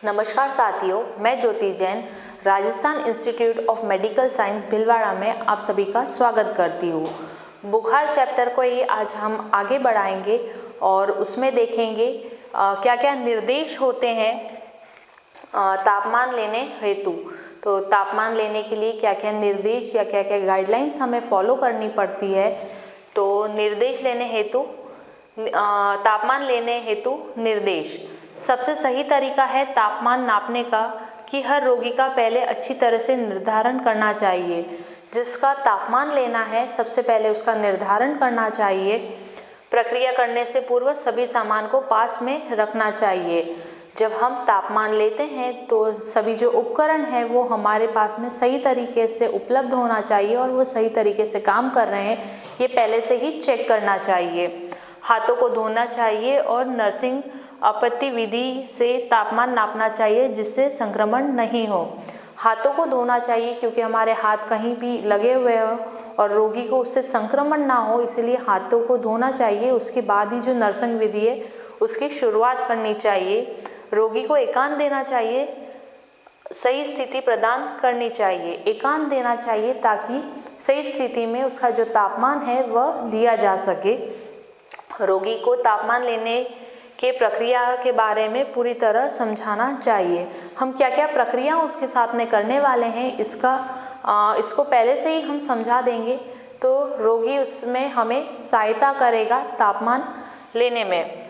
नमस्कार साथियों, मैं Jyoti Jain Rajasthan Institute of Medical Science Bhilwara में आप सभी का स्वागत करती हूँ। बुखार चैप्टर को ही आज हम आगे बढ़ाएंगे और उसमें देखेंगे क्या क्या निर्देश होते हैं तापमान लेने हेतु। तो तापमान लेने के लिए क्या क्या निर्देश या क्या क्या गाइडलाइंस हमें फॉलो करनी पड़ती है। तो निर्देश लेने हेतु तापमान लेने हेतु निर्देश। सबसे सही तरीका है तापमान नापने का कि हर रोगी का पहले अच्छी तरह से निर्धारण करना चाहिए। जिसका तापमान लेना है सबसे पहले उसका निर्धारण करना चाहिए। प्रक्रिया करने से पूर्व सभी सामान को पास में रखना चाहिए। जब हम तापमान लेते हैं तो सभी जो उपकरण है वो हमारे पास में सही तरीके से उपलब्ध होना चाहिए और वो सही तरीके से काम कर रहे हैं ये पहले से ही चेक करना चाहिए। हाथों को धोना चाहिए और नर्सिंग आपत्ति विधि से तापमान नापना चाहिए जिससे संक्रमण नहीं हो। हाथों को धोना चाहिए क्योंकि हमारे हाथ कहीं भी लगे हुए हो और रोगी को उससे संक्रमण ना हो, इसलिए हाथों को धोना चाहिए। उसके बाद ही जो नर्सिंग विधि है उसकी शुरुआत करनी चाहिए। रोगी को एकांत देना चाहिए, सही स्थिति प्रदान करनी चाहिए। एकांत देना चाहिए ताकि सही स्थिति में उसका जो तापमान है वह लिया जा सके। रोगी को तापमान लेने के प्रक्रिया के बारे में पूरी तरह समझाना चाहिए। हम क्या क्या प्रक्रिया उसके साथ में करने वाले हैं इसको पहले से ही हम समझा देंगे तो रोगी उसमें हमें सहायता करेगा तापमान लेने में।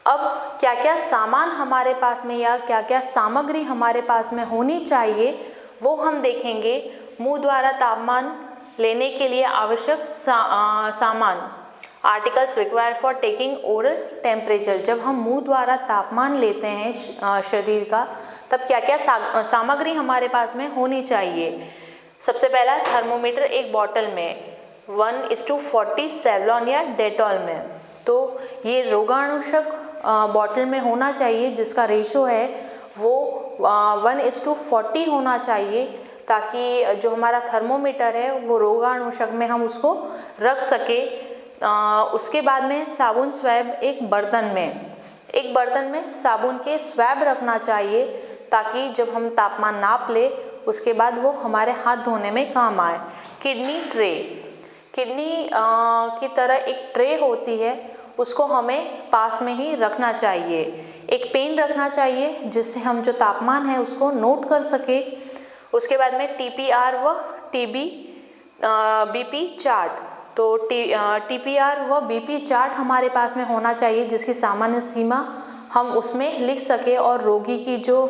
अब क्या क्या सामान हमारे पास में या क्या क्या सामग्री हमारे पास में होनी चाहिए वो हम देखेंगे। मुंह द्वारा तापमान लेने के लिए आवश्यक सामान articles required for taking oral temperature. जब हम मुंह द्वारा तापमान लेते हैं शरीर का तब क्या क्या सामग्री हमारे पास में होनी चाहिए। सबसे पहला थर्मोमीटर एक बॉटल में 1:40 सेवलॉन या डेटॉल में। तो ये रोगाणुशक बॉटल में होना चाहिए जिसका रेशो है वो 1:40 होना चाहिए ताकि जो हमारा थर्मोमीटर है वो रोगाणुशक में हम उसको रख सके। उसके बाद में साबुन स्वैब एक बर्तन में साबुन के स्वैब रखना चाहिए ताकि जब हम तापमान नाप ले उसके बाद वो हमारे हाथ धोने में काम आए। किडनी की तरह एक ट्रे होती है उसको हमें पास में ही रखना चाहिए। एक पेन रखना चाहिए जिससे हम जो तापमान है उसको नोट कर सके। उसके बाद में TPR व BP चार्ट। तो TPR व BP चार्ट हमारे पास में होना चाहिए जिसकी सामान्य सीमा हम उसमें लिख सके और रोगी की जो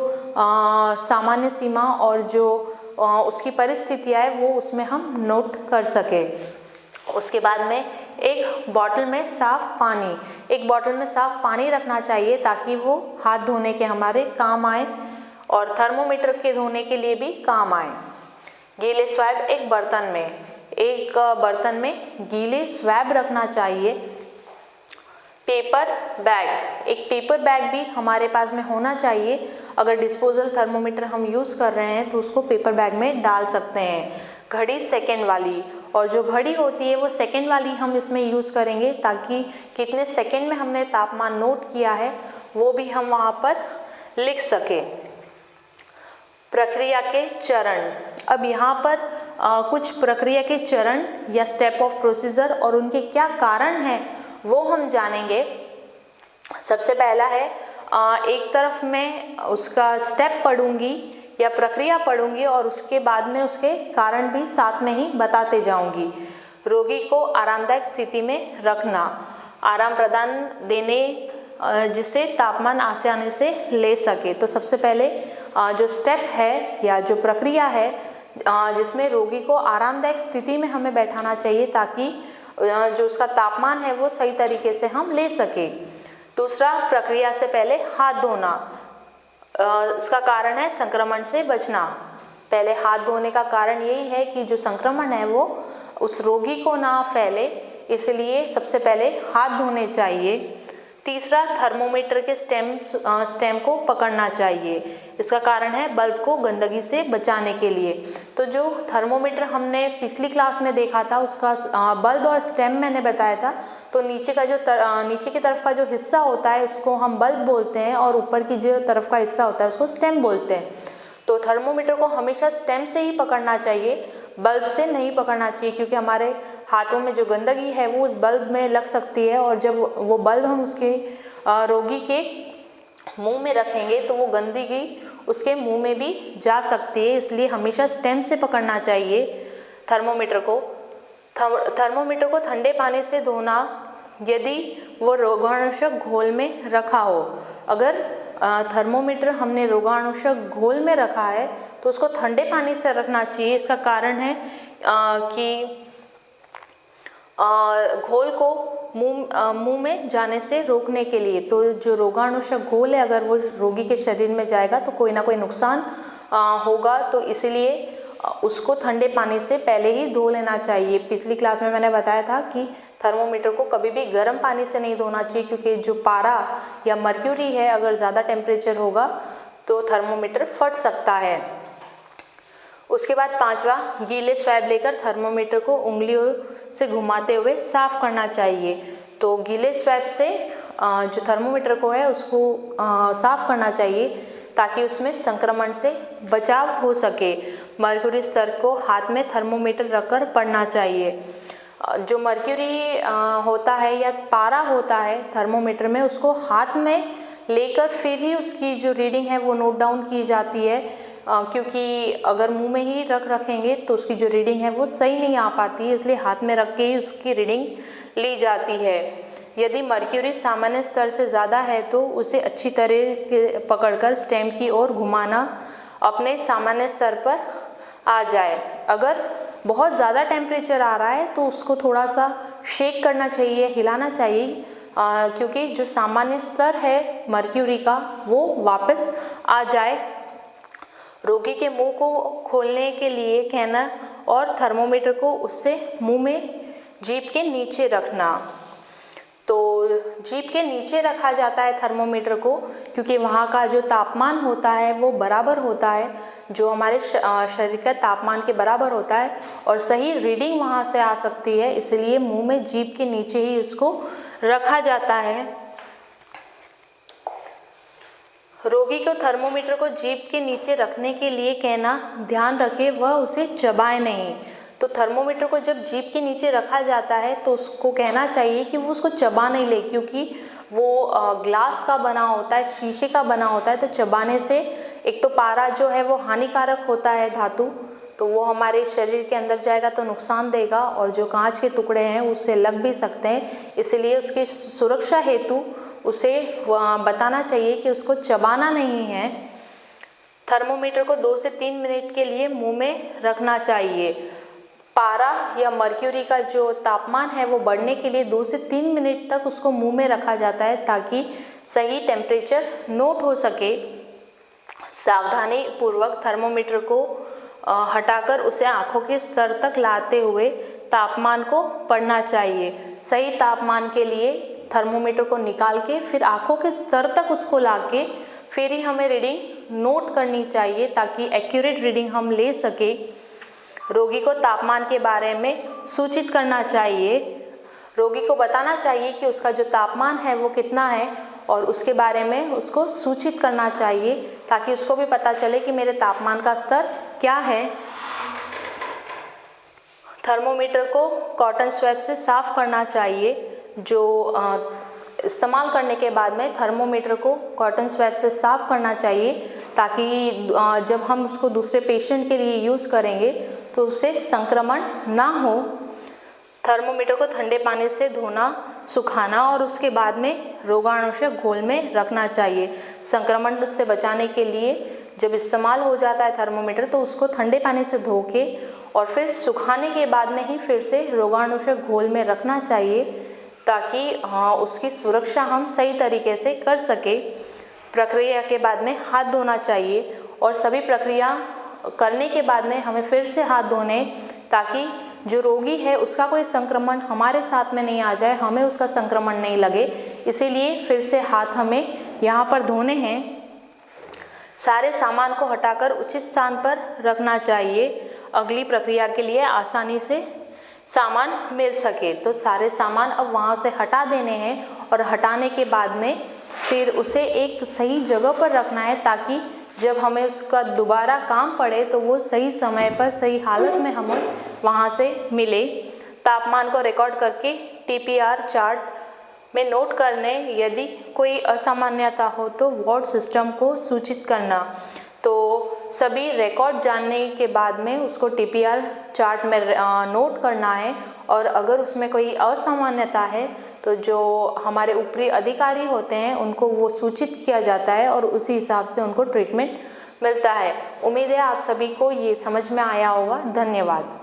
सामान्य सीमा और जो उसकी परिस्थितियाँ है वो उसमें हम नोट कर सके। उसके बाद में एक बॉटल में साफ पानी रखना चाहिए ताकि वो हाथ धोने के हमारे काम आए और थर्मोमीटर के धोने के लिए भी काम आए। गीले स्वैब एक बर्तन में गीले स्वैब रखना चाहिए। पेपर बैग भी हमारे पास में होना चाहिए। अगर डिस्पोजल थर्मोमीटर हम यूज़ कर रहे हैं तो उसको पेपर बैग में डाल सकते हैं। घड़ी सेकेंड वाली, और जो घड़ी होती है वो सेकेंड वाली हम इसमें यूज़ करेंगे ताकि कितने सेकेंड में हमने तापमान नोट किया है वो भी हम वहाँ पर लिख सके। प्रक्रिया के चरण। अब यहाँ पर कुछ प्रक्रिया के चरण या स्टेप ऑफ प्रोसीजर और उनके क्या कारण हैं वो हम जानेंगे। सबसे पहला है एक तरफ मैं उसका स्टेप पढ़ूंगी या प्रक्रिया पढ़ूंगी और उसके बाद में उसके कारण भी साथ में ही बताते जाऊंगी। रोगी को आरामदायक स्थिति में रखना, आराम प्रदान देने जिससे तापमान आसानी से ले सके। तो सबसे पहले जो स्टेप है या जो प्रक्रिया है जिसमें रोगी को आरामदायक स्थिति में हमें बैठाना चाहिए ताकि जो उसका तापमान है वो सही तरीके से हम ले सके। दूसरा, प्रक्रिया से पहले हाथ धोना। इसका कारण है संक्रमण से बचना। पहले हाथ धोने का कारण यही है कि जो संक्रमण है वो उस रोगी को ना फैले, इसलिए सबसे पहले हाथ धोने चाहिए। तीसरा, थर्मोमीटर के स्टेम को पकड़ना चाहिए। इसका कारण है बल्ब को गंदगी से बचाने के लिए। तो जो थर्मोमीटर हमने पिछली क्लास में देखा था उसका बल्ब और स्टेम मैंने बताया था। तो नीचे का जो नीचे की तरफ का जो हिस्सा होता है उसको हम बल्ब बोलते हैं और ऊपर की जो तरफ का हिस्सा होता है उसको स्टेम बोलते हैं। तो थर्मोमीटर को हमेशा स्टेम से ही पकड़ना चाहिए, बल्ब से नहीं पकड़ना चाहिए, क्योंकि हमारे हाथों में जो गंदगी है वो उस बल्ब में लग सकती है और जब वो बल्ब हम उसके रोगी के मुंह में रखेंगे तो वो गंदगी उसके मुंह में भी जा सकती है। इसलिए हमेशा स्टेम से पकड़ना चाहिए थर्मोमीटर को। थर्मोमीटर को ठंडे पानी से धोना यदि वो रोगाणुनाशक घोल में रखा हो। अगर थर्मोमीटर हमने रोगाणुनाशक घोल में रखा है तो उसको ठंडे पानी से रखना चाहिए। इसका कारण है कि घोल को मुंह में जाने से रोकने के लिए। तो जो रोगाणुनाशक घोल है अगर वो रोगी के शरीर में जाएगा तो कोई ना कोई नुकसान होगा, तो इसलिए उसको ठंडे पानी से पहले ही धो लेना चाहिए। पिछली क्लास में मैंने बताया था कि थर्मोमीटर को कभी भी गर्म पानी से नहीं धोना चाहिए, क्योंकि जो पारा या मर्क्यूरी है अगर ज़्यादा टेम्परेचर होगा तो थर्मोमीटर फट सकता है। उसके बाद पांचवा, गीले स्वैब लेकर थर्मोमीटर को उंगलियों से घुमाते हुए साफ करना चाहिए। तो गीले स्वैब से जो थर्मोमीटर को है उसको साफ करना चाहिए ताकि उसमें संक्रमण से बचाव हो सके। मर्क्यूरी स्तर को हाथ में थर्मोमीटर रखकर पढ़ना चाहिए। जो मर्क्यूरी होता है या पारा होता है थर्मोमीटर में उसको हाथ में लेकर फिर ही उसकी जो रीडिंग है वो नोट डाउन की जाती है, क्योंकि अगर मुंह में ही रखेंगे तो उसकी जो रीडिंग है वो सही नहीं आ पाती है, इसलिए हाथ में रख के ही उसकी रीडिंग ली जाती है। यदि मर्क्यूरी सामान्य स्तर से ज़्यादा है तो उसे अच्छी तरह पकड़कर स्टेम की ओर घुमाना अपने सामान्य स्तर पर आ जाए। अगर बहुत ज़्यादा टेम्परेचर आ रहा है तो उसको थोड़ा सा शेक करना चाहिए, हिलाना चाहिए, क्योंकि जो सामान्य स्तर है मर्क्यूरी का वो वापस आ जाए। रोगी के मुंह को खोलने के लिए कहना और थर्मोमीटर को उससे मुंह में जीभ के नीचे रखना। तो जीभ के नीचे रखा जाता है थर्मोमीटर को, क्योंकि वहाँ का जो तापमान होता है वो बराबर होता है, जो हमारे शरीर के तापमान के बराबर होता है और सही रीडिंग वहाँ से आ सकती है, इसलिए मुंह में जीभ के नीचे ही उसको रखा जाता है। रोगी को थर्मोमीटर को जीभ के नीचे रखने के लिए कहना, ध्यान रखे वह उसे चबाए नहीं। तो थर्मोमीटर को जब जीभ के नीचे रखा जाता है तो उसको कहना चाहिए कि वो उसको चबा नहीं ले, क्योंकि वो ग्लास का बना होता है, शीशे का बना होता है, तो चबाने से एक तो पारा जो है वो हानिकारक होता है धातु, तो वो हमारे शरीर के अंदर जाएगा तो नुकसान देगा और जो कांच के टुकड़े हैं उससे लग भी सकते हैं, इसलिए उसकी सुरक्षा हेतु उसे बताना चाहिए कि उसको चबाना नहीं है। थर्मोमीटर को 2 से 3 मिनट के लिए मुंह में रखना चाहिए। पारा या मर्क्यूरी का जो तापमान है वो बढ़ने के लिए 2 से 3 मिनट तक उसको मुंह में रखा जाता है ताकि सही टेम्परेचर नोट हो सके। सावधानी पूर्वक थर्मोमीटर को हटाकर उसे आंखों के स्तर तक लाते हुए तापमान को पढ़ना चाहिए। सही तापमान के लिए थर्मोमीटर को निकाल के फिर आंखों के स्तर तक उसको लाके फिर ही हमें रीडिंग नोट करनी चाहिए ताकि एक्यूरेट रीडिंग हम ले सके। रोगी को तापमान के बारे में सूचित करना चाहिए। रोगी को बताना चाहिए कि उसका जो तापमान है वो कितना है और उसके बारे में उसको सूचित करना चाहिए ताकि उसको भी पता चले कि मेरे तापमान का स्तर क्या है। थर्मोमीटर को कॉटन स्वैब से साफ करना चाहिए। जो इस्तेमाल करने के बाद में थर्मोमीटर को कॉटन स्वैब से साफ करना चाहिए ताकि जब हम उसको दूसरे पेशेंट के लिए यूज़ करेंगे तो उससे संक्रमण ना हो। थर्मोमीटर को ठंडे पानी से धोना, सुखाना और उसके बाद में रोगाणुनाशक घोल में रखना चाहिए। संक्रमण से बचाने के लिए जब इस्तेमाल हो जाता है थर्मोमीटर तो उसको ठंडे पानी से धो के और फिर सुखाने के बाद में ही फिर से रोगाणुनाशक घोल में रखना चाहिए ताकि उसकी सुरक्षा हम सही तरीके से कर सके। प्रक्रिया के बाद में हाथ धोना चाहिए और सभी प्रक्रिया करने के बाद में हमें फिर से हाथ धोने ताकि जो रोगी है उसका कोई संक्रमण हमारे साथ में नहीं आ जाए, हमें उसका संक्रमण नहीं लगे। इसीलिए फिर से हाथ हमें यहाँ पर धोने हैं। सारे सामान को हटाकर उचित स्थान पर रखना चाहिए, अगली प्रक्रिया के लिए आसानी से सामान मिल सके। तो सारे सामान अब वहाँ से हटा देने हैं और हटाने के बाद में फिर उसे एक सही जगह पर रखना है, ताकि जब हमें उसका दोबारा काम पड़े तो वो सही समय पर सही हालत में हमें वहाँ से मिले। तापमान को रिकॉर्ड करके TPR चार्ट में नोट करने, यदि कोई असामान्यता हो तो वार्ड सिस्टम को सूचित करना। तो सभी रिकॉर्ड जानने के बाद में उसको TPR चार्ट में नोट करना है, और अगर उसमें कोई असामान्यता है तो जो हमारे ऊपरी अधिकारी होते हैं उनको वो सूचित किया जाता है और उसी हिसाब से उनको ट्रीटमेंट मिलता है। उम्मीद है आप सभी को ये समझ में आया होगा। धन्यवाद।